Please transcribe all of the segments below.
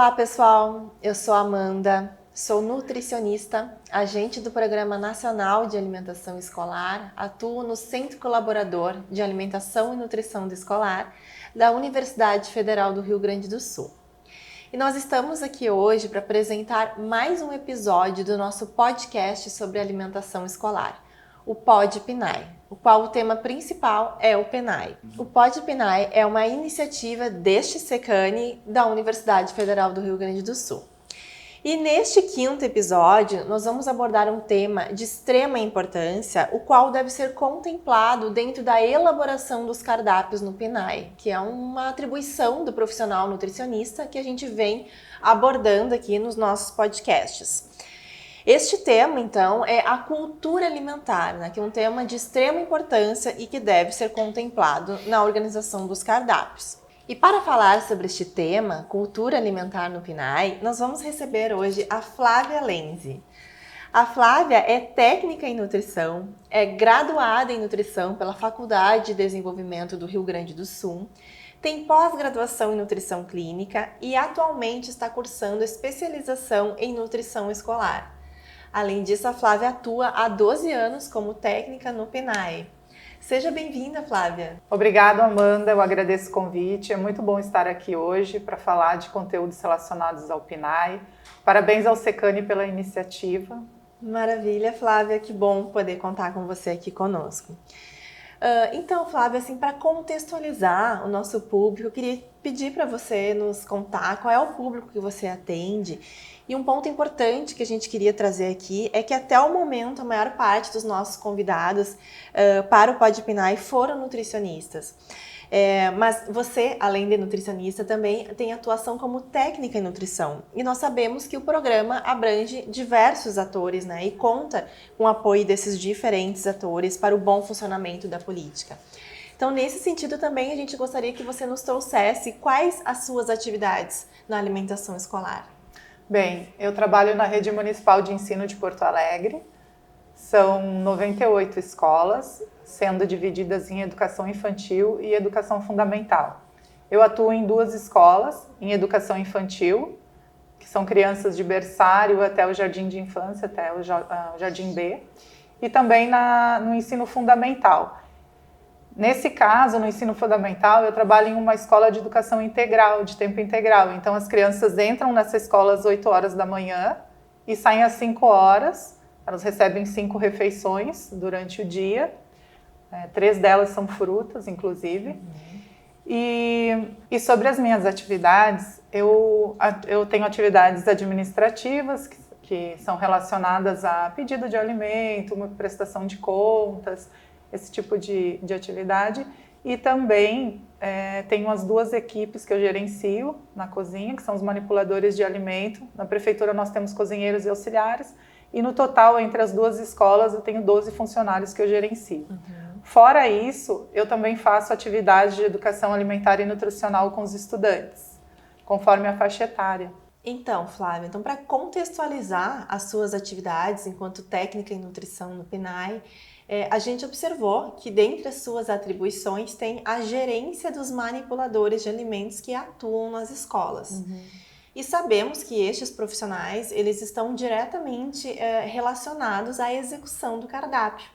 Olá pessoal, eu sou Amanda, sou nutricionista, agente do Programa Nacional de Alimentação Escolar, atuo no Centro Colaborador de Alimentação e Nutrição Escolar da Universidade Federal do Rio Grande do Sul. E nós estamos aqui hoje para apresentar mais um episódio do nosso podcast sobre alimentação escolar, o Pod PNAE, o qual o tema principal é o PNAE. O Pod PNAE é uma iniciativa deste SECANI da Universidade Federal do Rio Grande do Sul. E neste quinto episódio, nós vamos abordar um tema de extrema importância, o qual deve ser contemplado dentro da elaboração dos cardápios no PNAE, que é uma atribuição do profissional nutricionista que a gente vem abordando aqui nos nossos podcasts. Este tema, então, é a cultura alimentar, que é um tema de extrema importância e que deve ser contemplado na organização dos cardápios. E para falar sobre este tema, cultura alimentar no PNAE, nós vamos receber hoje a Flávia Lenzi. A Flávia é técnica em nutrição, é graduada em nutrição pela Faculdade de Desenvolvimento do Rio Grande do Sul, tem pós-graduação em nutrição clínica e atualmente está cursando especialização em nutrição escolar. Além disso, a Flávia atua há 12 anos como técnica no PNAE. Seja bem-vinda, Flávia. Obrigada, Amanda. Eu agradeço o convite. É muito bom estar aqui hoje para falar de conteúdos relacionados ao PNAE. Parabéns ao SECANI pela iniciativa. Maravilha, Flávia. Que bom poder contar com você aqui conosco. Então, Flávia, assim, para contextualizar o nosso público, eu queria pedir para você nos contar qual é o público que você atende. E um ponto importante que a gente queria trazer aqui é que até o momento a maior parte dos nossos convidados para o Pod PNAE foram nutricionistas. Mas você, além de nutricionista, também tem atuação como técnica em nutrição. E nós sabemos que o programa abrange diversos atores, e conta com o apoio desses diferentes atores para o bom funcionamento da política. Então, nesse sentido também, a gente gostaria que você nos trouxesse quais as suas atividades na alimentação escolar. Bem, eu trabalho na Rede Municipal de Ensino de Porto Alegre. São 98 escolas, sendo divididas em educação infantil e educação fundamental. Eu atuo em 2 escolas, em educação infantil, que são crianças de berçário até o jardim de infância, até o jardim B, e também no ensino fundamental. Nesse caso, no ensino fundamental, eu trabalho em uma escola de educação integral, de tempo integral. Então, as crianças entram nessa escola às 8 horas da manhã e saem às 5 horas. Elas recebem 5 refeições durante o dia. 3 delas são frutas, inclusive. E sobre as minhas atividades, eu tenho atividades administrativas que são relacionadas a pedido de alimento, prestação de contas, esse tipo de atividade. E também tenho as 2 equipes que eu gerencio na cozinha, que são os manipuladores de alimento. Na prefeitura nós temos cozinheiros e auxiliares. E no total, entre as 2 escolas, eu tenho 12 funcionários que eu gerencio. Fora isso, eu também faço atividades de educação alimentar e nutricional com os estudantes, conforme a faixa etária. Então, Flávia, para contextualizar as suas atividades enquanto técnica em nutrição no PNAE, a gente observou que dentre as suas atribuições tem a gerência dos manipuladores de alimentos que atuam nas escolas. E sabemos que estes profissionais, eles estão diretamente relacionados à execução do cardápio.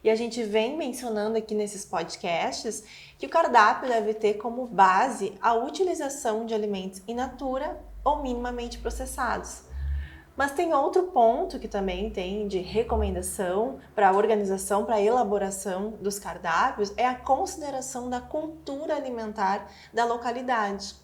E a gente vem mencionando aqui nesses podcasts que o cardápio deve ter como base a utilização de alimentos in natura ou minimamente processados. Mas tem outro ponto que também tem de recomendação para a organização, para a elaboração dos cardápios, é a consideração da cultura alimentar da localidade.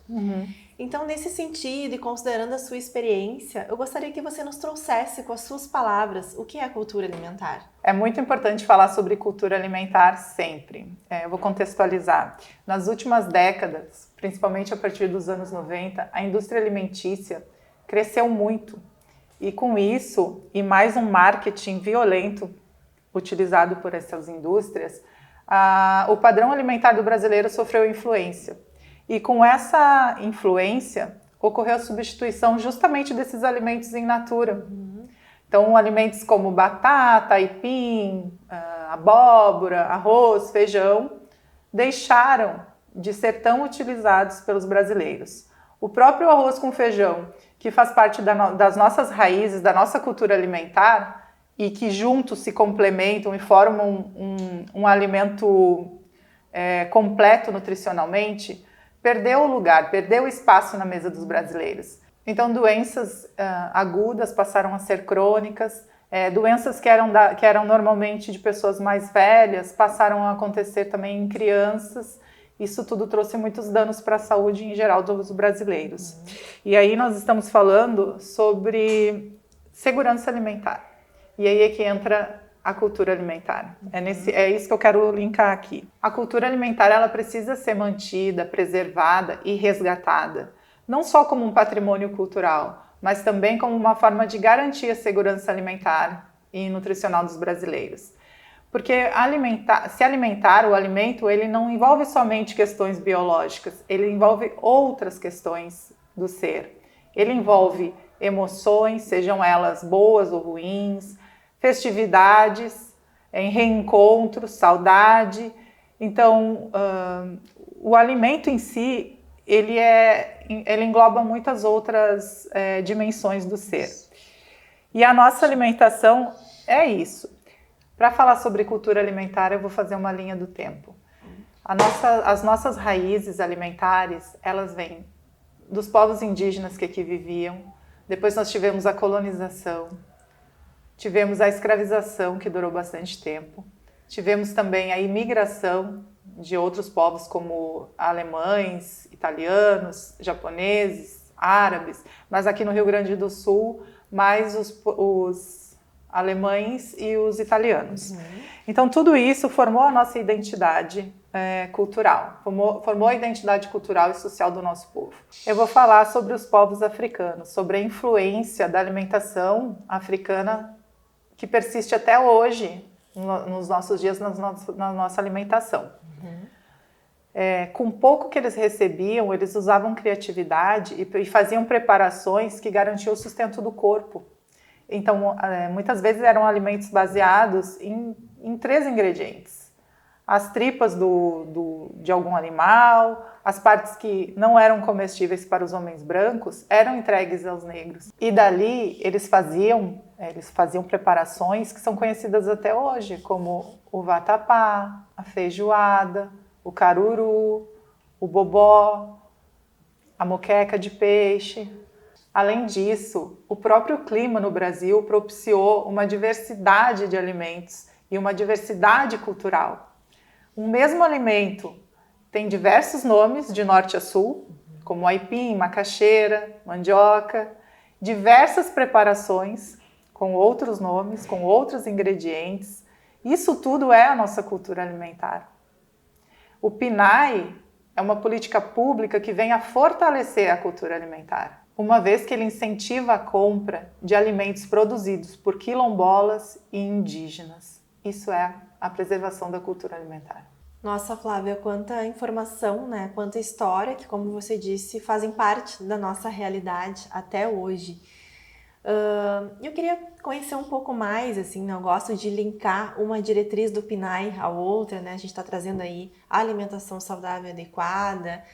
Então, nesse sentido e considerando a sua experiência, eu gostaria que você nos trouxesse com as suas palavras o que é a cultura alimentar. É muito importante falar sobre cultura alimentar sempre. Eu vou contextualizar. Nas últimas décadas, principalmente a partir dos anos 90, a indústria alimentícia cresceu muito. E com isso, e mais um marketing violento utilizado por essas indústrias, o padrão alimentar do brasileiro sofreu influência. E com essa influência, ocorreu a substituição justamente desses alimentos in natura. Então, alimentos como batata, aipim, abóbora, arroz, feijão, deixaram de ser tão utilizados pelos brasileiros. O próprio arroz com feijão, que faz parte das nossas raízes, da nossa cultura alimentar, e que juntos se complementam e formam um alimento completo nutricionalmente, perdeu o lugar, perdeu o espaço na mesa dos brasileiros. Então, doenças agudas passaram a ser crônicas, doenças que eram normalmente de pessoas mais velhas passaram a acontecer também em crianças. Isso tudo trouxe muitos danos para a saúde em geral dos brasileiros. E aí nós estamos falando sobre segurança alimentar. E aí é que entra a cultura alimentar. É isso que eu quero linkar aqui. A cultura alimentar, ela precisa ser mantida, preservada e resgatada. Não só como um patrimônio cultural, mas também como uma forma de garantir a segurança alimentar e nutricional dos brasileiros. Porque o alimento, ele não envolve somente questões biológicas, ele envolve outras questões do ser. Ele envolve emoções, sejam elas boas ou ruins, festividades, reencontros, saudade. Então, o alimento em si, ele engloba muitas outras dimensões do ser. E a nossa alimentação é isso. Para falar sobre cultura alimentar, eu vou fazer uma linha do tempo. As nossas raízes alimentares, elas vêm dos povos indígenas que aqui viviam. Depois nós tivemos a colonização, tivemos a escravização, que durou bastante tempo. Tivemos também a imigração de outros povos como alemães, italianos, japoneses, árabes, mas aqui no Rio Grande do Sul, mais os alemães e os italianos. Então tudo isso formou a nossa identidade cultural, formou a identidade cultural e social do nosso povo. Eu vou falar sobre os povos africanos, sobre a influência da alimentação africana que persiste até hoje nos nossos dias, na nossa alimentação. Com pouco que eles recebiam, eles usavam criatividade e faziam preparações que garantiam o sustento do corpo. Então, muitas vezes eram alimentos baseados em 3 ingredientes. As tripas de algum animal, as partes que não eram comestíveis para os homens brancos, eram entregues aos negros. E dali eles faziam preparações que são conhecidas até hoje, como o vatapá, a feijoada, o caruru, o bobó, a moqueca de peixe. Além disso, o próprio clima no Brasil propiciou uma diversidade de alimentos e uma diversidade cultural. Um mesmo alimento tem diversos nomes de norte a sul, como aipim, macaxeira, mandioca, diversas preparações com outros nomes, com outros ingredientes. Isso tudo é a nossa cultura alimentar. O PNAE é uma política pública que vem a fortalecer a cultura alimentar, uma vez que ele incentiva a compra de alimentos produzidos por quilombolas e indígenas. Isso é a preservação da cultura alimentar. Nossa, Flávia, quanta informação, né? Quanta história que, como você disse, fazem parte da nossa realidade até hoje. Eu queria conhecer um pouco mais, assim, né? Eu gosto de linkar uma diretriz do PNAE à outra, né? A gente está trazendo aí a alimentação saudável adequada,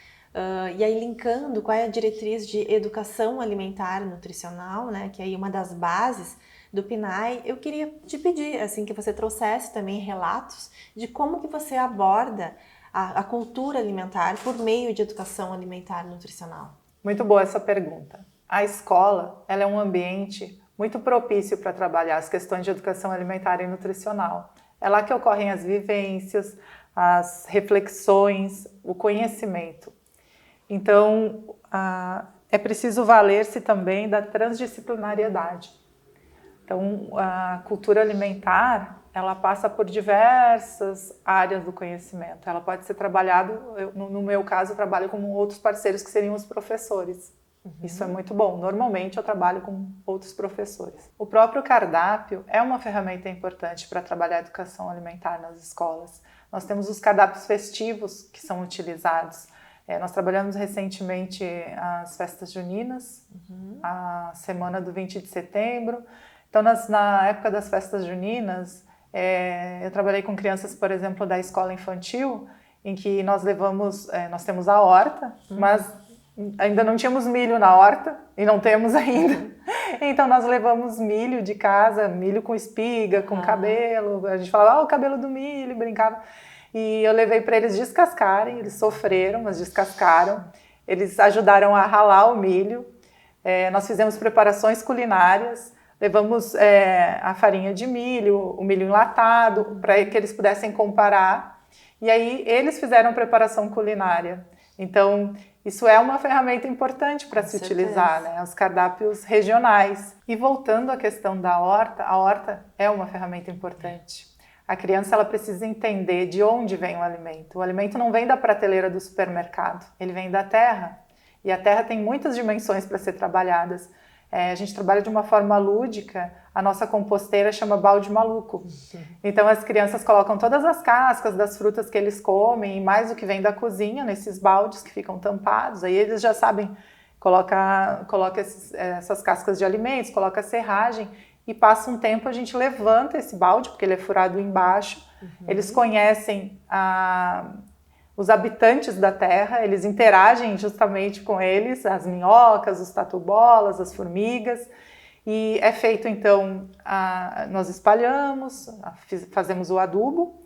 e aí linkando qual é a diretriz de educação alimentar e nutricional, né? Que é aí uma das bases do PNAE. Eu queria te pedir, assim, que você trouxesse também relatos de como que você aborda a cultura alimentar por meio de educação alimentar e nutricional. Muito boa essa pergunta. A escola, ela é um ambiente muito propício para trabalhar as questões de educação alimentar e nutricional. É lá que ocorrem as vivências, as reflexões, o conhecimento. Então, é preciso valer-se também da transdisciplinariedade. Então, a cultura alimentar, ela passa por diversas áreas do conhecimento. Ela pode ser trabalhada, no meu caso, eu trabalho com outros parceiros que seriam os professores. Isso é muito bom. Normalmente eu trabalho com outros professores. O próprio cardápio é uma ferramenta importante para trabalhar a educação alimentar nas escolas. Nós temos os cardápios festivos que são utilizados. Nós trabalhamos recentemente as festas juninas, a semana do 20 de setembro. Então, na época das festas juninas, eu trabalhei com crianças, por exemplo, da escola infantil, em que nós temos a horta, mas ainda não tínhamos milho na horta, e não temos ainda. Então nós levamos milho de casa, milho com espiga, com cabelo. A gente falava, o cabelo do milho, brincava. E eu levei para eles descascarem, eles sofreram, mas descascaram. Eles ajudaram a ralar o milho. Nós fizemos preparações culinárias, levamos a farinha de milho, o milho enlatado, para que eles pudessem comparar. E aí eles fizeram preparação culinária. Então, isso é uma ferramenta importante para se utilizar, né? Os cardápios regionais. E voltando à questão da horta, a horta é uma ferramenta importante. A criança ela precisa entender de onde vem o alimento. O alimento não vem da prateleira do supermercado, ele vem da terra. E a terra tem muitas dimensões para ser trabalhadas. A gente trabalha de uma forma lúdica, a nossa composteira chama balde maluco. Então as crianças colocam todas as cascas das frutas que eles comem e mais o que vem da cozinha nesses baldes que ficam tampados. Aí eles já sabem, coloca essas cascas de alimentos, coloca a serragem e passa um tempo a gente levanta esse balde, porque ele é furado embaixo. Eles conhecem os habitantes da terra, eles interagem justamente com eles, as minhocas, os tatu-bolas, as formigas, e é feito então, nós espalhamos, fazemos o adubo,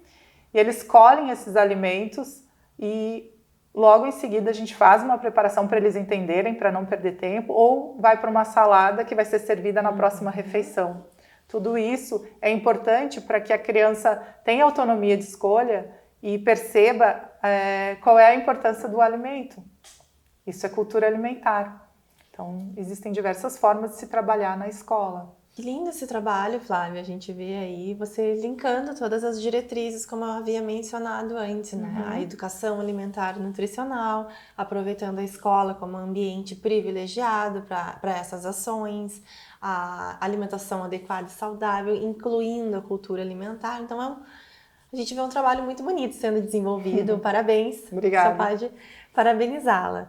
e eles colhem esses alimentos e logo em seguida a gente faz uma preparação para eles entenderem, para não perder tempo, ou vai para uma salada que vai ser servida na próxima refeição. Tudo isso é importante para que a criança tenha autonomia de escolha e perceba qual é a importância do alimento. Isso é cultura alimentar. Então, existem diversas formas de se trabalhar na escola. Que lindo esse trabalho, Flávia. A gente vê aí você linkando todas as diretrizes, como eu havia mencionado antes, né? A educação alimentar e nutricional, aproveitando a escola como ambiente privilegiado para essas ações, a alimentação adequada e saudável, incluindo a cultura alimentar. Então, a gente vê um trabalho muito bonito sendo desenvolvido. Parabéns. Obrigada. Só pode parabenizá-la.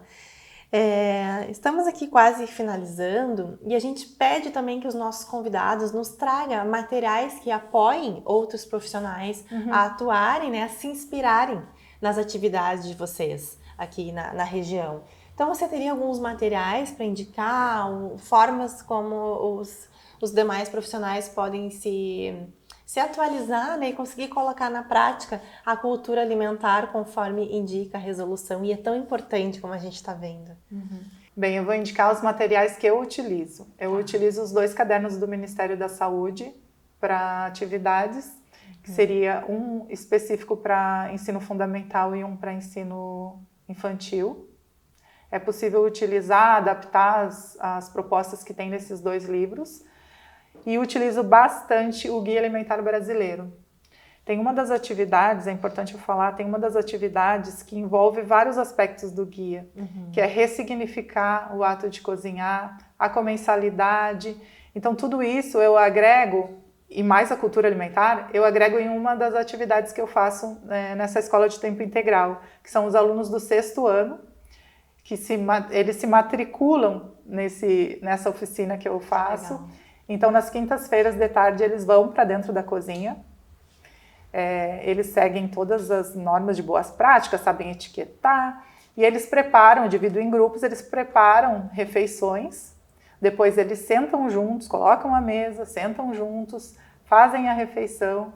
Estamos aqui quase finalizando e a gente pede também que os nossos convidados nos tragam materiais que apoiem outros profissionais a atuarem, né, a se inspirarem nas atividades de vocês aqui na região. Então, você teria alguns materiais para indicar, formas como os demais profissionais podem se atualizar, né, e conseguir colocar na prática a cultura alimentar conforme indica a resolução, e é tão importante como a gente está vendo. Bem, eu vou indicar os materiais que eu utilizo. Eu utilizo os 2 cadernos do Ministério da Saúde para atividades, que seria um específico para ensino fundamental e um para ensino infantil. É possível utilizar, adaptar as propostas que tem nesses 2 livros. E utilizo bastante o Guia Alimentar Brasileiro. Tem uma das atividades, é importante eu falar, tem uma das atividades que envolve vários aspectos do guia, que é ressignificar o ato de cozinhar, a comensalidade. Então tudo isso eu agrego, e mais a cultura alimentar, eu agrego em uma das atividades que eu faço nessa escola de tempo integral, que são os alunos do 6º ano, que eles se matriculam nessa oficina que eu faço. Legal. Então, nas quintas-feiras de tarde, eles vão para dentro da cozinha. Eles seguem todas as normas de boas práticas, sabem etiquetar. E eles preparam, eu divido em grupos, eles preparam refeições. Depois eles sentam juntos, colocam a mesa, sentam juntos, fazem a refeição.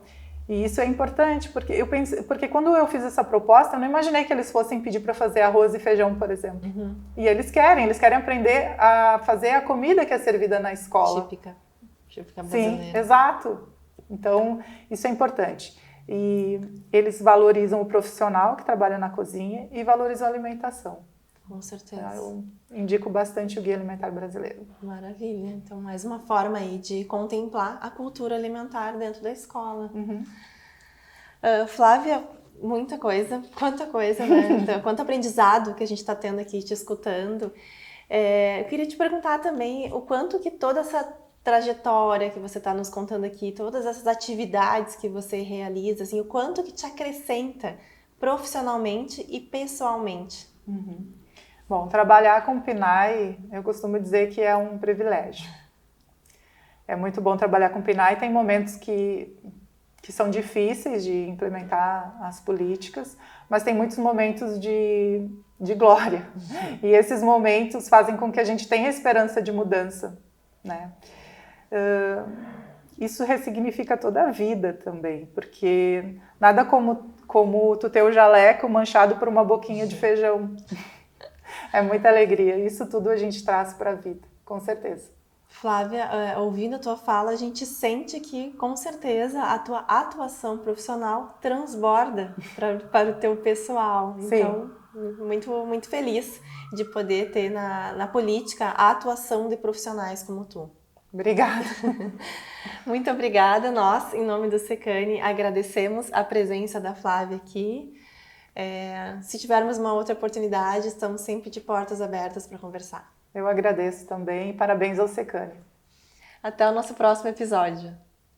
E isso é importante, porque quando eu fiz essa proposta, eu não imaginei que eles fossem pedir para fazer arroz e feijão, por exemplo. E eles querem aprender a fazer a comida que é servida na escola. Típica brasileira. Sim, exato. Então, isso é importante. E eles valorizam o profissional que trabalha na cozinha e valorizam a alimentação. Com certeza. Eu indico bastante o Guia Alimentar Brasileiro. Maravilha. Então, mais uma forma aí de contemplar a cultura alimentar dentro da escola. Flávia, muita coisa, quanta coisa, né? Então, quanto aprendizado que a gente está tendo aqui te escutando. Eu queria te perguntar também o quanto que toda essa trajetória que você está nos contando aqui, todas essas atividades que você realiza, assim, o quanto que te acrescenta profissionalmente e pessoalmente. Bom, trabalhar com o PNAE, eu costumo dizer que é um privilégio. É muito bom trabalhar com o PNAE, tem momentos que são difíceis de implementar as políticas, mas tem muitos momentos de de glória. E esses momentos fazem com que a gente tenha esperança de mudança, né? Isso ressignifica toda a vida também, porque nada como tu ter o jaleco manchado por uma boquinha de feijão. É muita alegria. Isso tudo a gente traz para a vida, com certeza. Flávia, ouvindo a tua fala, a gente sente que, com certeza, a tua atuação profissional transborda para o teu pessoal. Sim. Então, muito, muito feliz de poder ter na política a atuação de profissionais como tu. Obrigada. Muito obrigada. Nós, em nome do Secane, agradecemos a presença da Flávia aqui. Se tivermos uma outra oportunidade, estamos sempre de portas abertas para conversar. Eu agradeço também e parabéns ao Secane. Até o nosso próximo episódio.